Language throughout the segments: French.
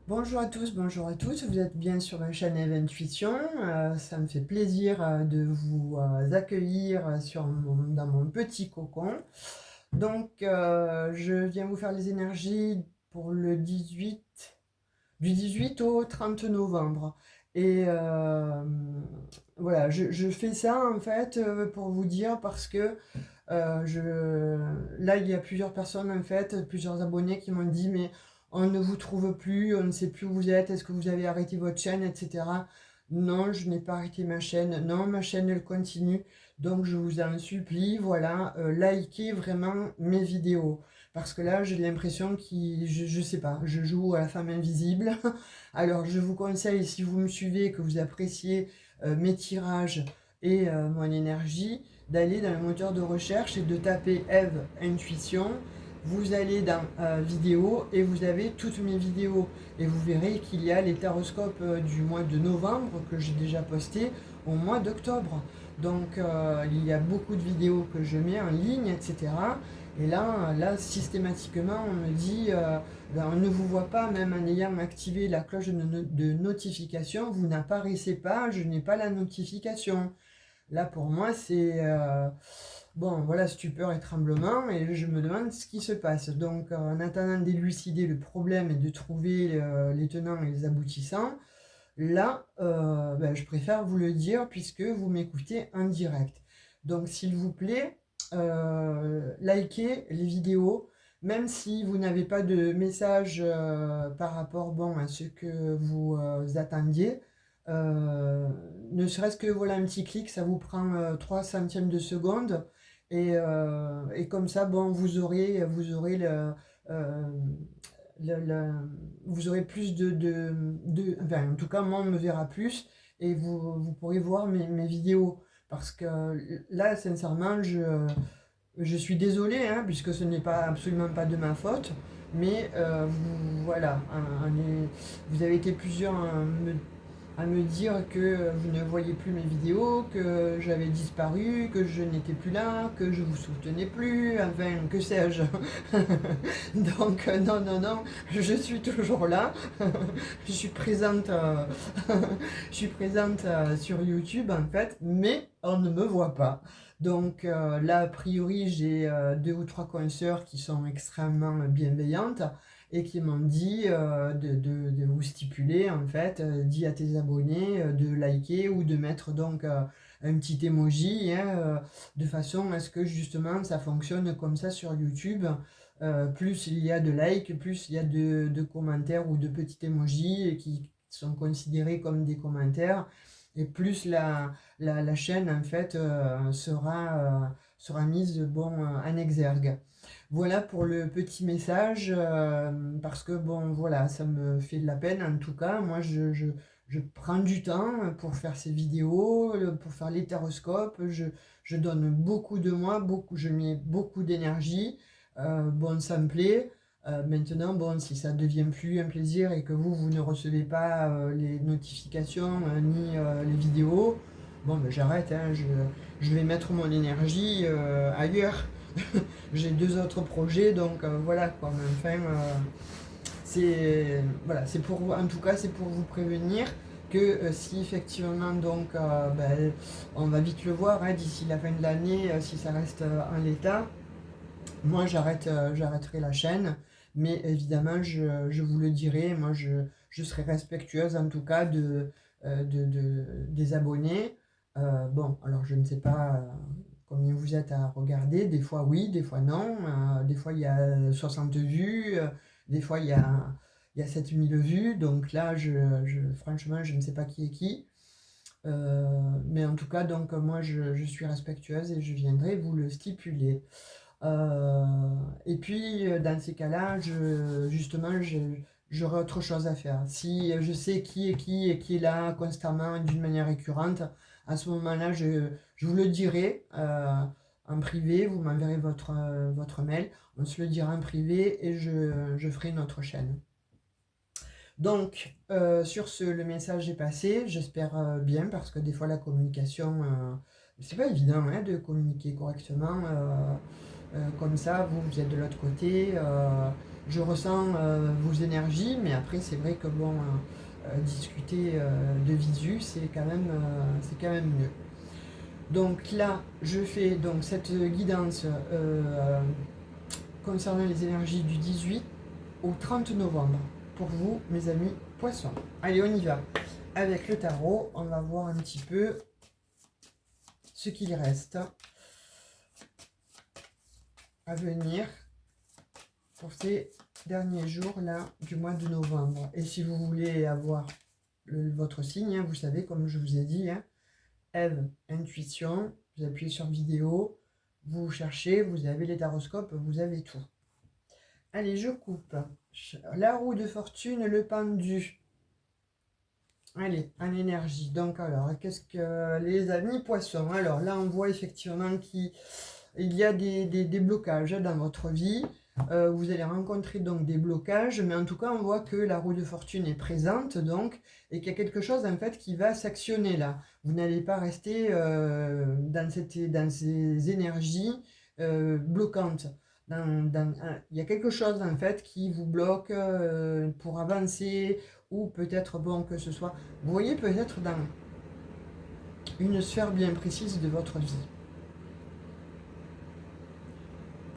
Bonjour à tous, bonjour à toutes, vous êtes bien sur ma chaîne Eve Intuition. Ça me fait plaisir de vous accueillir dans mon petit cocon. Donc, je viens vous faire les énergies pour le 18, du 18 au 30 novembre. Et voilà, je fais ça en fait pour vous dire parce que là, il y a plusieurs personnes, en fait, plusieurs abonnés qui m'ont dit, mais on ne vous trouve plus, on ne sait plus où vous êtes, est-ce que vous avez arrêté votre chaîne, etc. Non, je n'ai pas arrêté ma chaîne. Non, ma chaîne, elle continue. Donc, je vous en supplie, voilà, likez vraiment mes vidéos. Parce que là, j'ai l'impression je sais pas, je joue à la femme invisible. Alors, je vous conseille, si vous me suivez, que vous appréciez mes tirages et mon énergie, d'aller dans le moteur de recherche et de taper Eve Intuition. Vous allez dans vidéo et vous avez toutes mes vidéos. Et vous verrez qu'il y a les taroscopes du mois de novembre que j'ai déjà posté au mois d'octobre. Donc il y a beaucoup de vidéos que je mets en ligne, etc. Et là systématiquement, on me dit, on ne vous voit pas, même en ayant activé la cloche de notification, vous n'apparaissez pas, je n'ai pas la notification. Là, pour moi, c'est bon, voilà, stupeur et tremblement, et je me demande ce qui se passe. Donc, en attendant d'élucider le problème et de trouver les tenants et les aboutissants, là, ben, je préfère vous le dire puisque vous m'écoutez en direct. Donc, s'il vous plaît, likez les vidéos, même si vous n'avez pas de message par rapport bon, à ce que vous attendiez. Euh, Ne serait-ce que voilà un petit clic, ça vous prend 3 centièmes de seconde. Et comme ça, bon, vous aurez euh, le- le- vous aurez plus enfin, en tout cas, moi, on me verra plus et vous pourrez voir mes vidéos. Parce que là, sincèrement, je suis désolée, hein, puisque ce n'est pas absolument pas de ma faute, mais voilà, vous avez été plusieurs à me dire que vous ne voyez plus mes vidéos, que j'avais disparu, que je n'étais plus là, que je vous soutenais plus, enfin, que sais-je. Donc, non, non, non, je suis toujours là. Je suis présente, je suis présente sur YouTube, en fait, mais on ne me voit pas. Donc, là, a priori, j'ai 2 ou 3 consoeurs qui sont extrêmement bienveillantes et qui m'ont dit de vous stipuler, en fait, dis à tes abonnés de liker ou de mettre donc un petit emoji, hein, de façon à ce que justement ça fonctionne comme ça sur YouTube. Plus il y a de likes, plus il y a de commentaires ou de petits emojis qui sont considérés comme des commentaires, et plus la chaîne en fait sera mise bon, en exergue. Voilà pour le petit message, parce que bon voilà, ça me fait de la peine en tout cas. Moi je prends du temps pour faire ces vidéos, pour faire les téroscopes, je donne beaucoup de moi, je mets beaucoup d'énergie. Bon, ça me plaît. Maintenant, bon, si ça devient plus un plaisir et que vous ne recevez pas les notifications ni les vidéos, bon, ben, j'arrête, hein, je vais mettre mon énergie ailleurs. J'ai 2 autres projets, donc voilà quoi. Mais enfin, c'est voilà, c'est pour en tout cas, c'est pour vous prévenir que si effectivement donc ben, on va vite le voir hein, d'ici la fin de l'année, si ça reste en l'état. Moi, j'arrêterai la chaîne, mais évidemment, je vous le dirai. Moi, je serai respectueuse en tout cas des abonnés. Bon, alors je ne sais pas combien vous êtes à regarder. Des fois, oui, des fois, non. Des fois, il y a 60 vues. Des fois, il y a 7000 vues. Donc là, franchement, je ne sais pas qui est qui. Mais en tout cas, donc, moi, je suis respectueuse et je viendrai vous le stipuler. Euh, et puis, dans ces cas-là, justement, j'aurai autre chose à faire. Si je sais qui est qui et qui est là constamment d'une manière récurrente, à ce moment-là, je vous le dirai en privé. Vous m'enverrez votre mail. On se le dira en privé et je ferai une autre chaîne. Donc, sur ce, le message est passé. J'espère bien parce que des fois, la communication, c'est pas évident hein, de communiquer correctement. Comme ça, vous êtes de l'autre côté. je ressens vos énergies, mais après c'est vrai que bon, discuter de visu, c'est quand même mieux. Donc là, je fais donc cette guidance concernant les énergies du 18 au 30 novembre. Pour vous, mes amis poissons. Allez, on y va. Avec le tarot, on va voir un petit peu ce qu'il reste à venir pour ces derniers jours là du mois de novembre. Et si vous voulez avoir votre signe, hein, vous savez, comme je vous ai dit, hein, Ève, intuition, vous appuyez sur vidéo, vous cherchez, vous avez les taroscopes, vous avez tout. Allez, je coupe. La roue de fortune, le pendu. Allez, en énergie. Donc alors, qu'est-ce que les amis poissons? Alors là, on voit effectivement qu'il y a des blocages dans votre vie. Vous allez rencontrer donc des blocages, mais en tout cas, on voit que la roue de fortune est présente, donc, et qu'il y a quelque chose en fait qui va s'actionner là. Vous n'allez pas rester dans ces énergies bloquantes. Il y a quelque chose en fait qui vous bloque pour avancer, ou peut-être bon que ce soit, vous voyez, peut-être dans une sphère bien précise de votre vie.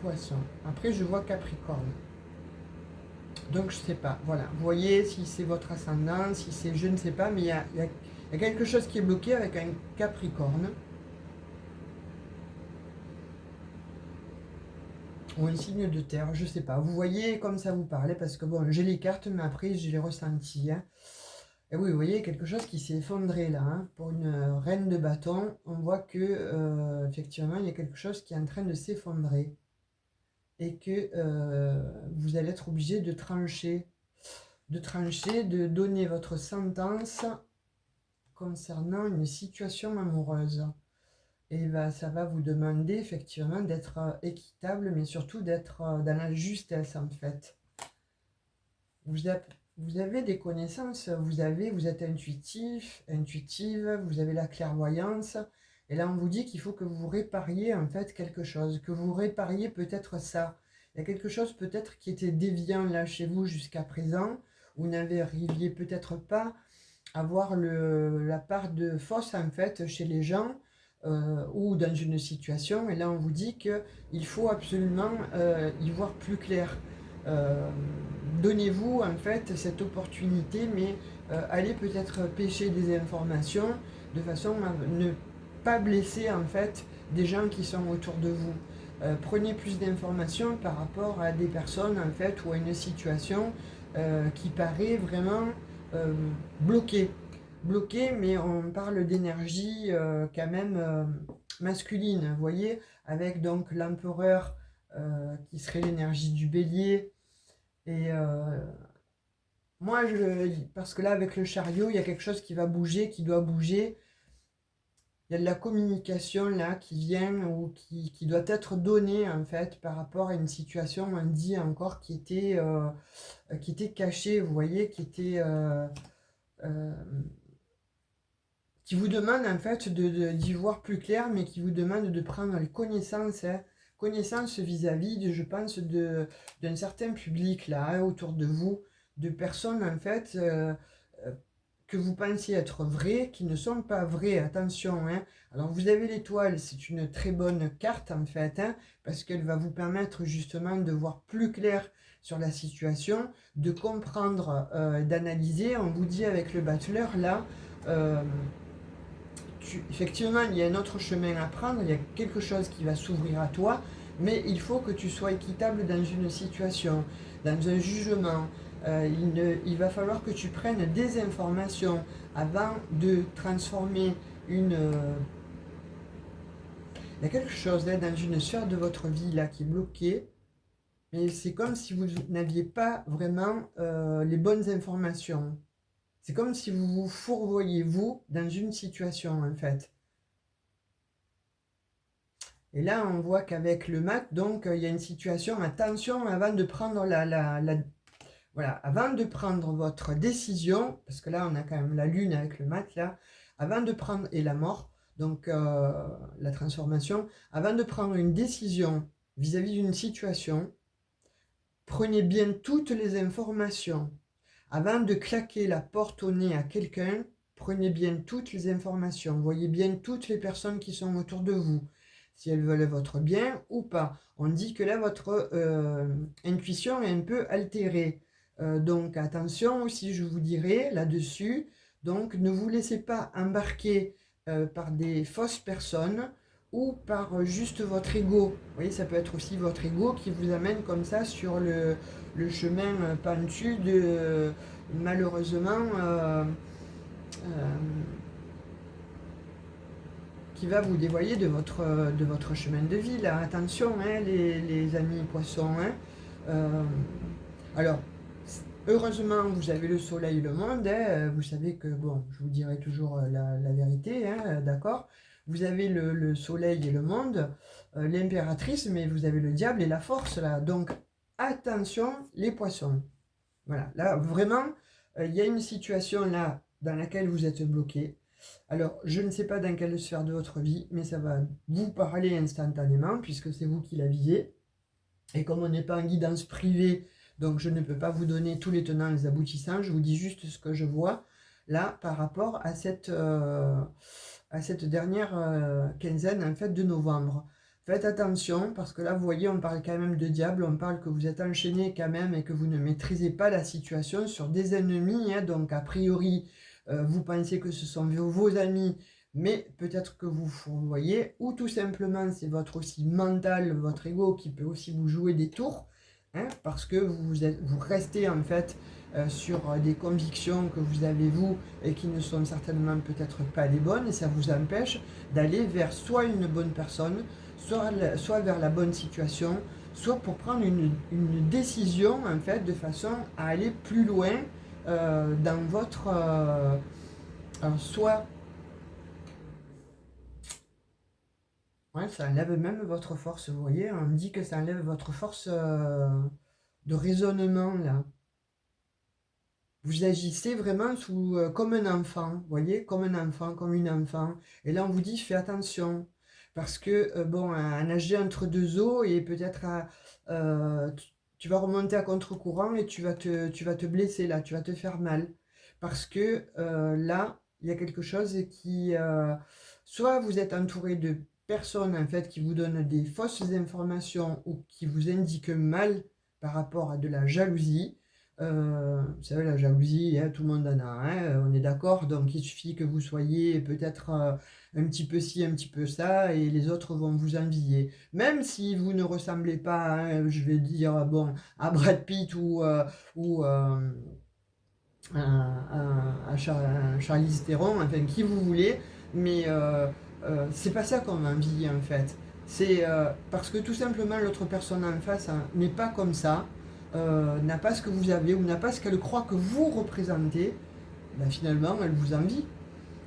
Poisson. Après, je vois Capricorne. Donc, je sais pas. Voilà. Vous voyez, si c'est votre ascendant, si c'est... Je ne sais pas, mais il y a quelque chose qui est bloqué avec un Capricorne. Ou un signe de terre, je sais pas. Vous voyez comme ça vous parlez, parce que bon, j'ai les cartes, mais après, je les ressentis. Hein. Et oui, vous voyez, quelque chose qui s'est effondré là. Hein. Pour une reine de bâton, on voit que, effectivement, il y a quelque chose qui est en train de s'effondrer. Et que vous allez être obligé de trancher, de donner votre sentence concernant une situation amoureuse. Et ben, ça va vous demander effectivement d'être équitable, mais surtout d'être dans la justesse en fait. Vous avez des connaissances, vous êtes intuitive, vous avez la clairvoyance. Et là, on vous dit qu'il faut que vous répariez en fait quelque chose, que vous répariez peut-être ça. Il y a quelque chose peut-être qui était déviant là chez vous jusqu'à présent. Vous n'arriviez peut-être pas à voir la part de fausse en fait chez les gens ou dans une situation. Et là, on vous dit qu'il faut absolument y voir plus clair. Euh, Donnez-vous en fait cette opportunité, mais allez peut-être pêcher des informations de façon à ne pas blesser en fait des gens qui sont autour de vous. Prenez plus d'informations par rapport à des personnes en fait ou à une situation qui paraît vraiment euh, bloquée. Bloquée, mais on parle d'énergie quand même masculine, vous voyez, avec donc l'empereur qui serait l'énergie du bélier. Et moi, parce que là, avec le chariot, il y a quelque chose qui va bouger, qui doit bouger. Il y a de la communication là qui vient ou qui doit être donnée en fait par rapport à une situation, on dit encore, qui était cachée, vous voyez, euh, qui vous demande en fait d'y voir plus clair, mais qui vous demande de prendre connaissance, hein, connaissance vis-à-vis, je pense, d'un certain public là, hein, autour de vous, de personnes en fait que vous pensiez être vraies, qui ne sont pas vraies, attention. Hein. Alors vous avez l'étoile, c'est une très bonne carte en fait, hein, parce qu'elle va vous permettre justement de voir plus clair sur la situation, de comprendre, d'analyser. On vous dit avec le battleur là, effectivement, il y a un autre chemin à prendre, il y a quelque chose qui va s'ouvrir à toi, mais il faut que tu sois équitable dans une situation, dans un jugement. Il va falloir que tu prennes des informations avant de transformer une... il y a quelque chose là dans une sphère de votre vie là qui est bloquée, mais c'est comme si vous n'aviez pas vraiment les bonnes informations. C'est comme si vous vous fourvoyez, vous, dans une situation, en fait. Et là, on voit qu'avec le mat, donc, il y a une situation, attention, avant de prendre voilà, avant de prendre votre décision, parce que là, on a quand même la lune avec le mat, là, avant de prendre, et la mort, donc, la transformation, avant de prendre une décision vis-à-vis d'une situation, Prenez bien toutes les informations. Avant de claquer la porte au nez à quelqu'un, prenez bien toutes les informations. Voyez bien toutes les personnes qui sont autour de vous, si elles veulent votre bien ou pas. On dit que là, votre intuition est un peu altérée. Donc attention aussi, je vous dirai là-dessus. Donc ne vous laissez pas embarquer par des fausses personnes ou par juste votre ego. Vous voyez, ça peut être aussi votre ego qui vous amène comme ça sur le chemin pentu de malheureusement euh, qui va vous dévoyer de votre chemin de vie. Là. Attention, hein, les amis poissons. Hein. Euh, alors, heureusement, vous avez le soleil et le monde. Hein. Vous savez que, bon, je vous dirai toujours la vérité, hein, d'accord. Vous avez le soleil et le monde, l'impératrice, mais vous avez le diable et la force, là. Donc, attention, les poissons. Voilà, là, vraiment, il y a une situation là dans laquelle vous êtes bloqué. Alors, je ne sais pas dans quelle sphère de votre vie, mais ça va vous parler instantanément, puisque c'est vous qui la visez. Et comme on n'est pas en guidance privée, donc je ne peux pas vous donner tous les tenants et les aboutissants, je vous dis juste ce que je vois là par rapport à cette dernière quinzaine en fait, de novembre. Faites attention parce que là, vous voyez, on parle quand même de diable, on parle que vous êtes enchaîné quand même et que vous ne maîtrisez pas la situation sur des ennemis. Hein, donc, a priori, vous pensez que ce sont vos amis, mais peut-être que vous voyez, ou tout simplement, c'est votre aussi mental, votre ego qui peut aussi vous jouer des tours, hein, parce que vous restez en fait sur des convictions que vous avez vous et qui ne sont certainement peut-être pas les bonnes, et ça vous empêche d'aller vers soit une bonne personne, soit vers la bonne situation, soit pour prendre une décision en fait de façon à aller plus loin dans votre alors soit ouais, ça enlève même votre force, vous voyez, on me dit que ça enlève votre force de raisonnement là. Vous agissez vraiment comme un enfant, vous voyez, comme un enfant, comme une enfant. Et là, on vous dit, fais attention. Parce que, bon, à nager entre deux eaux et peut-être tu vas remonter à contre-courant et tu vas te blesser là, tu vas te faire mal. Parce que là, il y a quelque chose qui... soit vous êtes entouré de personnes, en fait, qui vous donnent des fausses informations ou qui vous indiquent mal par rapport à de la jalousie. Vous savez, la jalousie, hein, tout le monde en a, hein, on est d'accord. Donc, il suffit que vous soyez peut-être un petit peu ci, un petit peu ça, et les autres vont vous envier. Même si vous ne ressemblez pas, hein, je vais dire, bon, à Brad Pitt ou à Charlize Theron, enfin, qui vous voulez, mais c'est pas ça qu'on va envier en fait. C'est parce que tout simplement l'autre personne en face hein, n'est pas comme ça, n'a pas ce que vous avez ou n'a pas ce qu'elle croit que vous représentez, ben, finalement elle vous envie.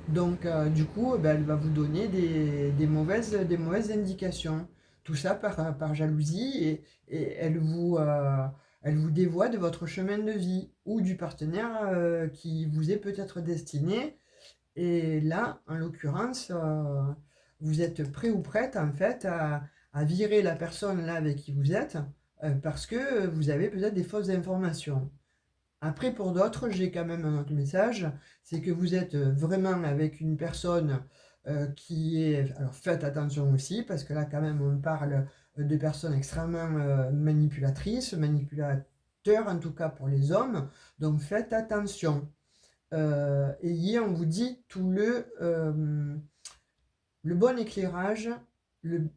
Donc du coup, ben, elle va vous donner des mauvaises indications. Tout ça par jalousie et elle vous dévoie de votre chemin de vie ou du partenaire qui vous est peut-être destiné. Et là, en l'occurrence, vous êtes prêt ou prête en fait à virer la personne là avec qui vous êtes parce que vous avez peut-être des fausses informations. Après, pour d'autres, j'ai quand même un autre message, c'est que vous êtes vraiment avec une personne qui est... Alors faites attention aussi, parce que là quand même on parle de personnes extrêmement manipulatrices, manipulateurs en tout cas pour les hommes, donc faites attention. Ayez, on vous dit, le bon éclairage, le,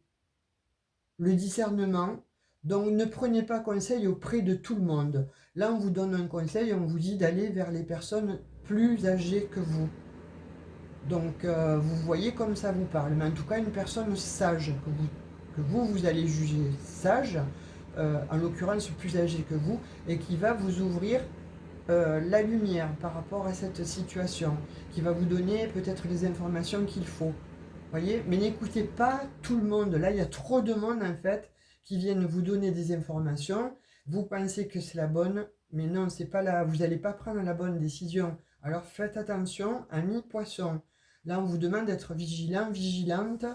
le discernement. Donc ne prenez pas conseil auprès de tout le monde. Là, on vous donne un conseil, on vous dit d'aller vers les personnes plus âgées que vous. Donc vous voyez comme ça vous parle. Mais en tout cas, une personne sage vous allez juger sage, en l'occurrence plus âgée que vous, et qui va vous ouvrir la lumière par rapport à cette situation, qui va vous donner peut-être les informations qu'il faut. Voyez, mais n'écoutez pas tout le monde. Là, il y a trop de monde en fait qui viennent vous donner des informations. Vous pensez que c'est la bonne, mais non, c'est pas là. Vous n'allez pas prendre la bonne décision. Alors faites attention, amis poissons. Là, on vous demande d'être vigilant, vigilante,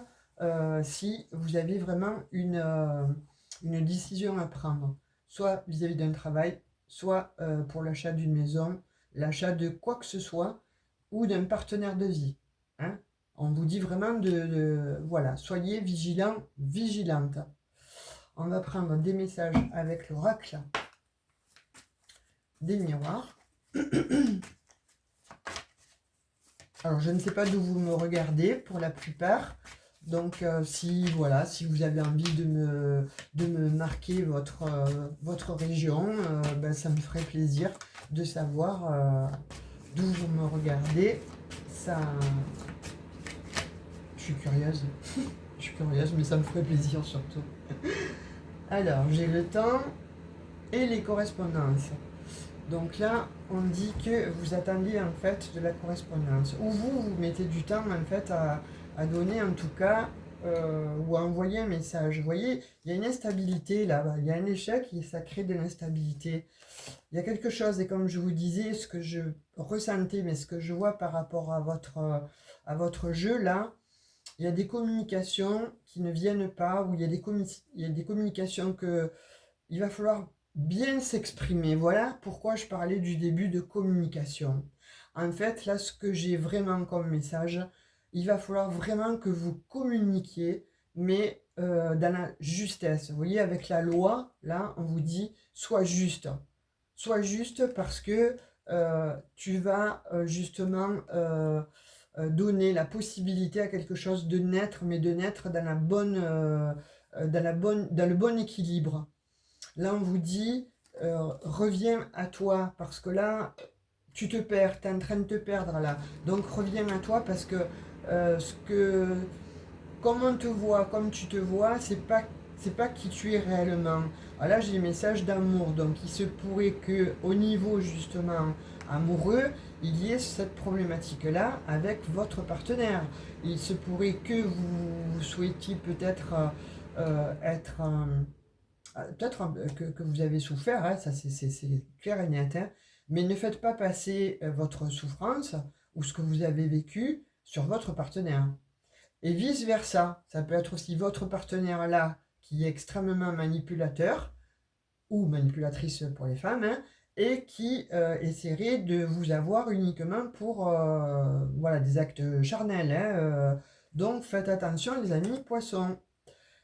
si vous avez vraiment une décision à prendre soit vis-à-vis d'un travail, soit pour l'achat d'une maison, l'achat de quoi que ce soit, ou d'un partenaire de vie. Hein. On vous dit vraiment voilà, soyez vigilants, vigilantes. On va prendre des messages avec l'oracle des miroirs. Alors, je ne sais pas d'où vous me regardez pour la plupart. Donc, si vous avez envie de me marquer votre région, ben, ça me ferait plaisir de savoir d'où vous me regardez. Ça, je suis curieuse. Je suis curieuse, mais ça me ferait plaisir surtout. Alors, j'ai le temps et les correspondances. Donc là, on dit que vous attendiez en fait de la correspondance. Ou vous mettez du temps en fait à donner en tout cas, ou à envoyer un message. Vous voyez, il y a une instabilité là, il y a un échec et ça crée de l'instabilité. Il y a quelque chose, et comme je vous disais, ce que je ressentais, mais ce que je vois par rapport à votre jeu là, il y a des communications qui ne viennent pas, ou il y a des communications que il va falloir bien s'exprimer. Voilà pourquoi je parlais du début de communication. En fait, là, ce que j'ai vraiment comme message, il va falloir vraiment que vous communiquiez, mais dans la justesse. Vous voyez, avec la loi, là, on vous dit, sois juste. Sois juste parce que tu vas justement donner la possibilité à quelque chose de naître, mais de naître dans la bonne, dans le bon équilibre. Là, on vous dit, reviens à toi, parce que là, tu te perds, tu es en train de te perdre là. Donc, reviens à toi, parce que comme on te voit, comme tu te vois, c'est pas qui tu es réellement. Alors là, j'ai un message d'amour, donc il se pourrait que au niveau justement amoureux, il y ait cette problématique-là avec votre partenaire. Il se pourrait que vous souhaitiez peut-être être... peut-être que vous avez souffert, hein, ça c'est clair et net, hein, mais ne faites pas passer votre souffrance ou ce que vous avez vécu sur votre partenaire. Et vice-versa, ça peut être aussi votre partenaire là qui est extrêmement manipulateur ou manipulatrice pour les femmes, hein, et qui essaierait de vous avoir uniquement pour voilà, des actes charnels. Hein, donc faites attention les amis poissons.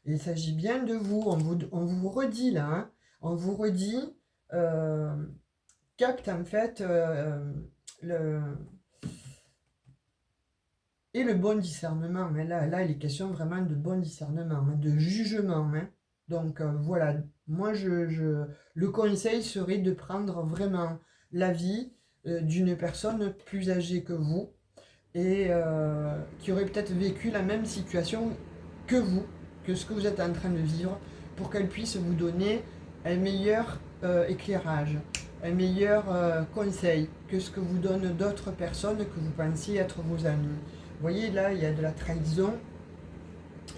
Il s'agit bien de vous, on vous redit là, hein, on vous redit, euh, capte en fait le, et le bon discernement. Mais là, il est question vraiment de bon discernement, hein, de jugement. Hein. Donc voilà, moi le conseil serait de prendre vraiment l'avis d'une personne plus âgée que vous et qui aurait peut-être vécu la même situation que vous, que ce que vous êtes en train de vivre, pour qu'elle puisse vous donner un meilleur éclairage, un meilleur conseil que ce que vous donnent d'autres personnes que vous pensiez être vos amis. Vous voyez, là, il y a de la trahison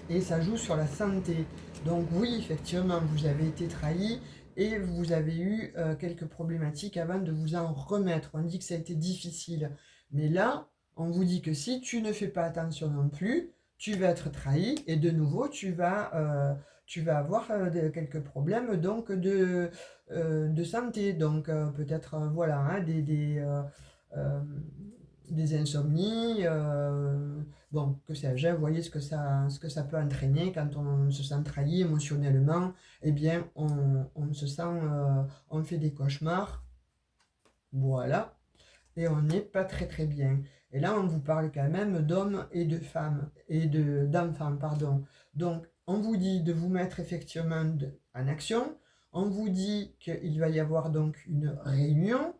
et ça joue sur la santé. Donc oui, effectivement, vous avez été trahi et vous avez eu quelques problématiques avant de vous en remettre. On dit que ça a été difficile. Mais là, on vous dit que si tu ne fais pas attention non plus, tu vas être trahi et de nouveau, tu vas avoir quelques problèmes donc de santé. Donc peut-être voilà, hein, euh, des insomnies, bon, que sais-je, vous voyez ce que ça peut entraîner quand on se sent trahi émotionnellement, eh bien, on se sent, on fait des cauchemars, voilà, et on n'est pas très très bien. Et là, on vous parle quand même d'hommes et de femmes, et d'enfants, pardon. Donc, on vous dit de vous mettre effectivement en action, on vous dit qu'il va y avoir donc une réunion,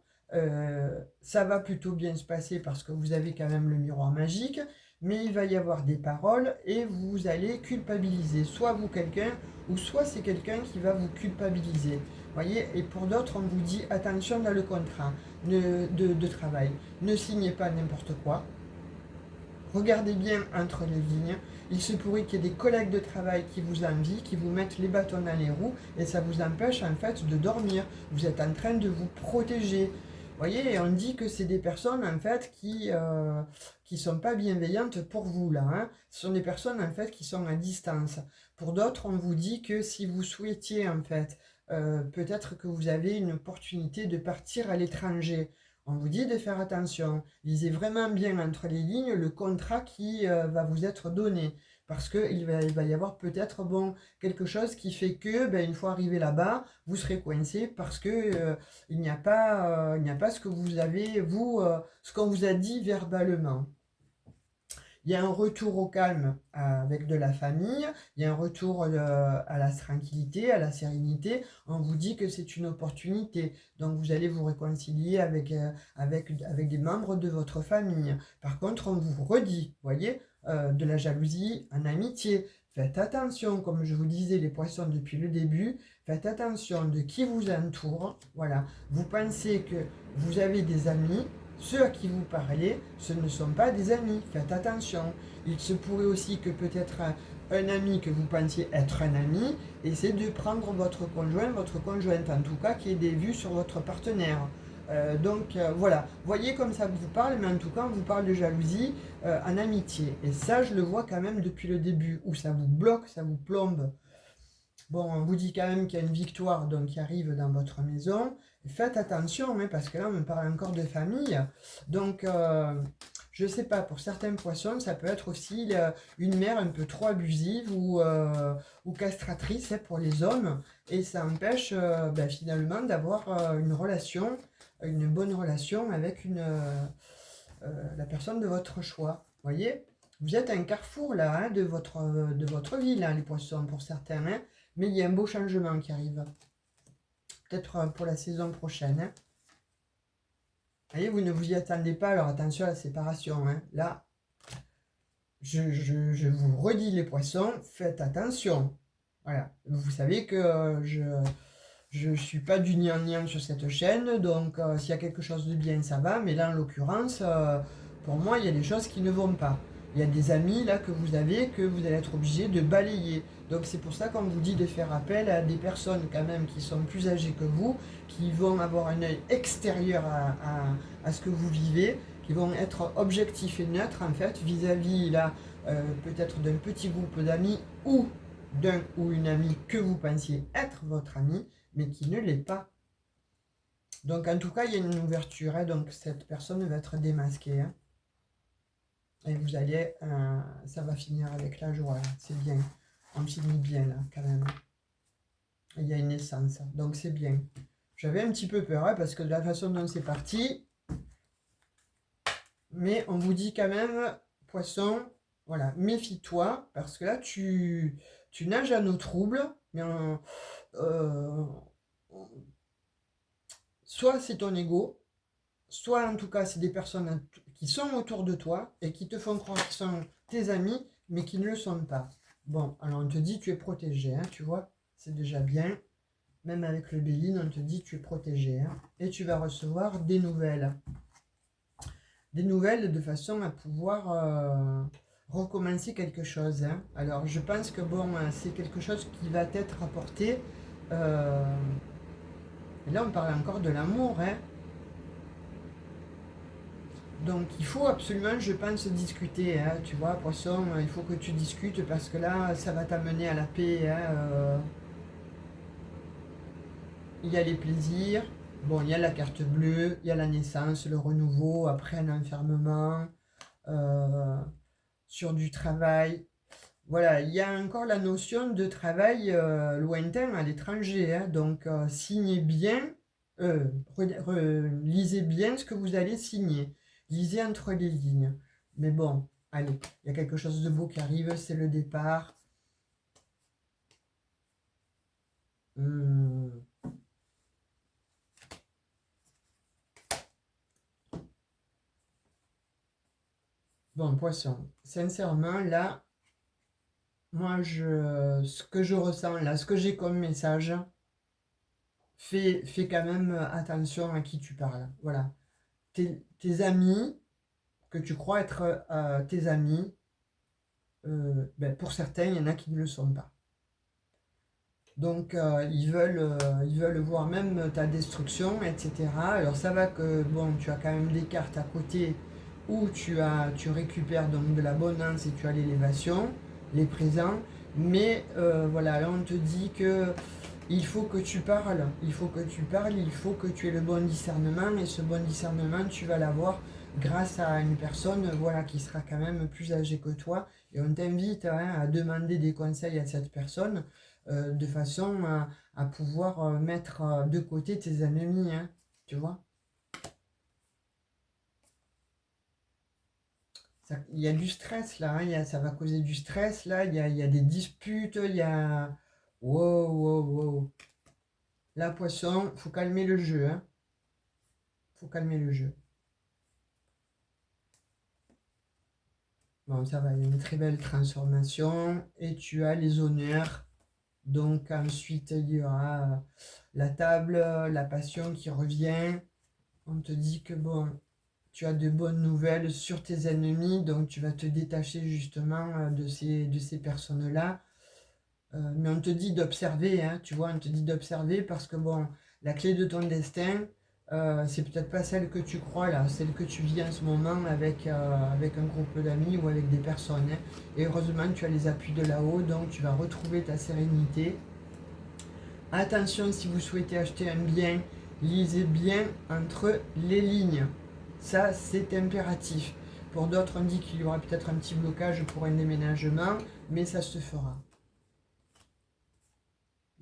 ça va plutôt bien se passer parce que vous avez quand même le miroir magique, mais il va y avoir des paroles et vous allez culpabiliser, soit vous quelqu'un, ou soit c'est quelqu'un qui va vous culpabiliser. Voyez, et pour d'autres, on vous dit attention dans le contrat de travail. Ne signez pas n'importe quoi. Regardez bien entre les lignes. Il se pourrait qu'il y ait des collègues de travail qui vous envient, qui vous mettent les bâtons dans les roues, et ça vous empêche en fait de dormir. Vous êtes en train de vous protéger. Vous voyez, on dit que c'est des personnes en fait qui sont pas bienveillantes pour vous là. Hein. Ce sont des personnes en fait qui sont à distance. Pour d'autres, on vous dit que si vous souhaitiez en fait peut-être que vous avez une opportunité de partir à l'étranger. On vous dit de faire attention. Lisez vraiment bien entre les lignes le contrat qui va vous être donné. Parce qu'il va y avoir peut-être bon, quelque chose qui fait que, ben, une fois arrivé là-bas, vous serez coincé parce que il n'y a pas ce que vous avez, vous, ce qu'on vous a dit verbalement. Il y a un retour au calme avec de la famille, il y a un retour à la tranquillité, à la sérénité. On vous dit que c'est une opportunité. Donc vous allez vous réconcilier avec des membres de votre famille. Par contre, on vous redit, voyez, de la jalousie en amitié. Faites attention, comme je vous disais, les poissons depuis le début, faites attention de qui vous entoure. Voilà, vous pensez que vous avez des amis, ceux à qui vous parlez, ce ne sont pas des amis, faites attention. Il se pourrait aussi que peut-être un ami que vous pensiez être un ami essaie de prendre votre conjoint, votre conjointe en tout cas, qui ait des vues sur votre partenaire. Voilà, voyez comme ça vous parle, mais en tout cas on vous parle de jalousie en amitié. Et ça je le vois quand même depuis le début, où ça vous bloque, ça vous plombe. Bon, on vous dit quand même qu'il y a une victoire donc, qui arrive dans votre maison. Faites attention, hein, parce que là, on me parle encore de famille. Donc, je ne sais pas, pour certains poissons, ça peut être aussi une mère un peu trop abusive ou castratrice hein, pour les hommes. Et ça empêche ben, finalement d'avoir une bonne relation avec la personne de votre choix. Vous voyez? Vous êtes à un carrefour là, hein, de votre vie, là, les poissons, pour certains. Hein. Mais il y a un beau changement qui arrive. Peut-être pour la saison prochaine. Hein. Vous voyez, vous ne vous y attendez pas, alors attention à la séparation. Hein. Là, je vous redis les poissons, faites attention. Voilà. Vous savez que je ne suis pas du gnang sur cette chaîne, donc s'il y a quelque chose de bien, ça va. Mais là, en l'occurrence, pour moi, il y a des choses qui ne vont pas. Il y a des amis là que vous avez que vous allez être obligé de balayer. Donc c'est pour ça qu'on vous dit de faire appel à des personnes quand même qui sont plus âgées que vous, qui vont avoir un œil extérieur à ce que vous vivez, qui vont être objectifs et neutres en fait vis-à-vis là peut-être d'un petit groupe d'amis ou d'un ou une amie que vous pensiez être votre ami, mais qui ne l'est pas. Donc en tout cas il y a une ouverture, hein, donc cette personne va être démasquée. Hein. Et vous allez, ça va finir avec la joie, c'est bien. On finit bien là, quand même. Il y a une naissance, donc c'est bien. J'avais un petit peu peur, hein, parce que de la façon dont c'est parti, mais on vous dit quand même, poisson, voilà, méfie-toi, parce que là, tu nages à nos troubles, mais soit c'est ton ego, soit en tout cas c'est des personnes qui sont autour de toi et qui te font croire qu'ils sont tes amis, mais qui ne le sont pas. Bon, alors on te dit tu es protégé, hein, tu vois, c'est déjà bien. Même avec le Béline, on te dit tu es protégé. Hein, et tu vas recevoir des nouvelles. Des nouvelles de façon à pouvoir recommencer quelque chose. Hein. Alors je pense que bon, c'est quelque chose qui va t'être apporté. Et là on parle encore de l'amour, hein. Donc il faut absolument, je pense, discuter, hein, tu vois, poisson, il faut que tu discutes parce que là, ça va t'amener à la paix. Hein, il y a les plaisirs, bon, il y a la carte bleue, il y a la naissance, le renouveau, après un enfermement, sur du travail. Voilà, il y a encore la notion de travail lointain à l'étranger, hein, donc signez bien, lisez bien ce que vous allez signer. Lisez entre les lignes. Mais bon, allez, il y a quelque chose de beau qui arrive, c'est le départ. Bon, poisson, sincèrement, là, moi, ce que je ressens, là, ce que j'ai comme message, fais quand même attention à qui tu parles. Voilà. Tes amis, que tu crois être tes amis, ben, pour certains, il y en a qui ne le sont pas. Donc, ils veulent voir même ta destruction, etc. Alors, ça va que, bon, tu as quand même des cartes à côté où tu récupères donc de l'abondance et tu as l'élévation, les présents. Mais, voilà, là, on te dit que il faut que tu parles, il faut que tu parles, il faut que tu aies le bon discernement, et ce bon discernement, tu vas l'avoir grâce à une personne, voilà, qui sera quand même plus âgée que toi, et on t'invite, hein, à demander des conseils à cette personne, de façon à pouvoir mettre de côté tes ennemis, hein, tu vois. Il y a du stress là, hein, ça va causer du stress là, il y a des disputes, il y a... Wow, wow, wow. Là, poisson, faut calmer le jeu, hein. Faut calmer le jeu. Bon, ça va, il y a une très belle transformation et tu as les honneurs. Donc ensuite, il y aura la table, la passion qui revient. On te dit que bon, tu as de bonnes nouvelles sur tes ennemis, donc tu vas te détacher justement de ces personnes-là. Mais on te dit d'observer, hein, tu vois, on te dit d'observer parce que bon, la clé de ton destin, c'est peut-être pas celle que tu crois là, celle que tu vis en ce moment avec un groupe d'amis ou avec des personnes, hein. Et heureusement, tu as les appuis de là-haut, donc tu vas retrouver ta sérénité. Attention, si vous souhaitez acheter un bien, lisez bien entre les lignes. Ça, c'est impératif. Pour d'autres, on dit qu'il y aura peut-être un petit blocage pour un déménagement, mais ça se fera.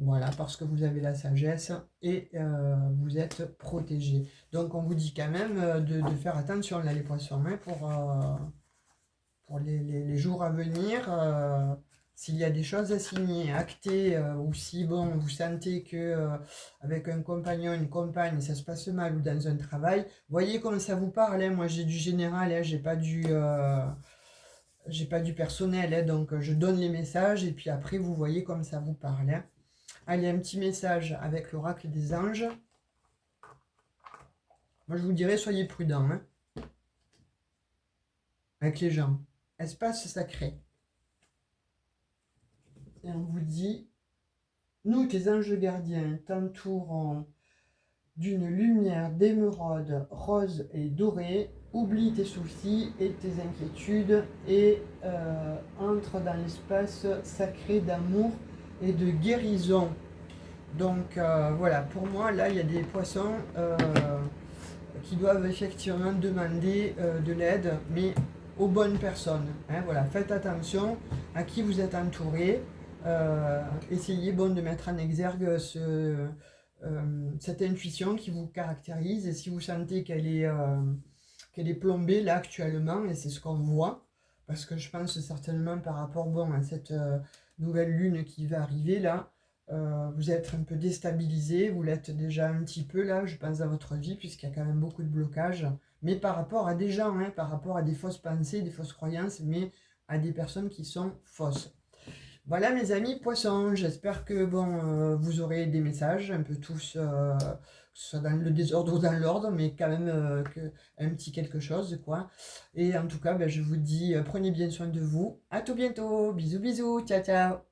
Voilà, parce que vous avez la sagesse et vous êtes protégé. Donc on vous dit quand même de faire attention là les poissons, hein, pour les jours à venir. S'il y a des choses à signer, acter, ou si bon, vous sentez que avec un compagnon, une compagne, ça se passe mal ou dans un travail, voyez comment ça vous parle, hein. Moi j'ai du général, hein, j'ai pas du personnel, hein, donc je donne les messages et puis après vous voyez comme ça vous parle, hein. Allez, un petit message avec l'oracle des anges. Moi, je vous dirais, soyez prudents, hein, avec les gens. Espace sacré. Et on vous dit, nous, tes anges gardiens, t'entourons d'une lumière d'émeraude rose et dorée. Oublie tes soucis et tes inquiétudes et entre dans l'espace sacré d'amour et de guérison. Donc voilà, pour moi, là, il y a des poissons qui doivent effectivement demander de l'aide, mais aux bonnes personnes, hein, voilà, faites attention à qui vous êtes entouré. Essayez bon, de mettre en exergue cette intuition qui vous caractérise, et si vous sentez qu'elle est plombée là actuellement, et c'est ce qu'on voit, parce que je pense certainement par rapport bon, à cette nouvelle lune qui va arriver là, vous êtes un peu déstabilisé, vous l'êtes déjà un petit peu là, je pense, dans votre vie, puisqu'il y a quand même beaucoup de blocages, mais par rapport à des gens, hein, par rapport à des fausses pensées, des fausses croyances, mais à des personnes qui sont fausses. Voilà mes amis poissons, j'espère que bon, vous aurez des messages, un peu tous, que ce soit dans le désordre ou dans l'ordre, mais quand même un petit quelque chose, quoi. Et en tout cas, ben, je vous dis, prenez bien soin de vous. À tout bientôt, bisous bisous, ciao ciao.